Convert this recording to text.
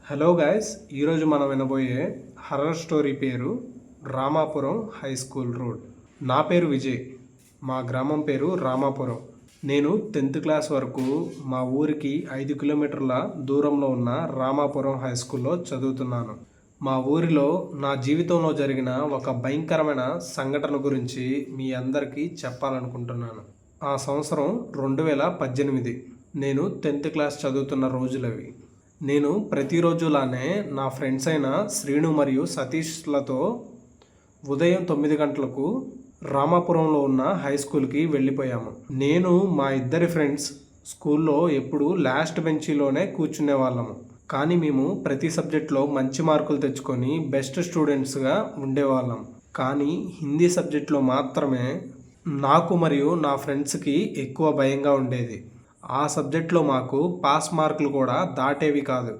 Hello guys, ఈరోజు మనం వినబోయే హర్రర్ స్టోరీ పేరు రామాపురం హై స్కూల్ రోడ్. నా పేరు విజయ్. మా గ్రామం పేరు రామాపురం. నేను 10th క్లాస్ వరకు మా ఊరికి 5 కిలోమీటర్ల దూరంలో ఉన్న రామాపురం హై స్కూల్లో చదువుతున్నాను. మా ఊరిలో నా జీవితంలో జరిగిన ఒక భయంకరమైన సంఘటన గురించి మీ అందరికీ చెప్పాలనుకుంటున్నాను. ఆ సంవత్సరం 2018. నేను 10th క్లాస్ చదువుతున్న రోజులవి. నేను ప్రతిరోజులానే నా ఫ్రెండ్స్ అయిన శ్రీను మరియు సతీష్లతో ఉదయం 9 గంటలకు రామాపురంలో ఉన్న హై స్కూల్కి వెళ్ళిపోయాము. నేను మా ఇద్దరి ఫ్రెండ్స్ స్కూల్లో ఎప్పుడు లాస్ట్ బెంచీలోనే కూర్చునే వాళ్ళము. కానీ మేము ప్రతి సబ్జెక్ట్లో మంచి మార్కులు తెచ్చుకొని బెస్ట్ స్టూడెంట్స్గా ఉండేవాళ్ళం. కానీ హిందీ సబ్జెక్ట్లో మాత్రమే నాకు మరియు నా ఫ్రెండ్స్కి ఎక్కువ భయంగా ఉండేది. ఆ సబ్జెక్ట్లో మాకు పాస్ మార్కులు కూడా దాటేవి కాదు.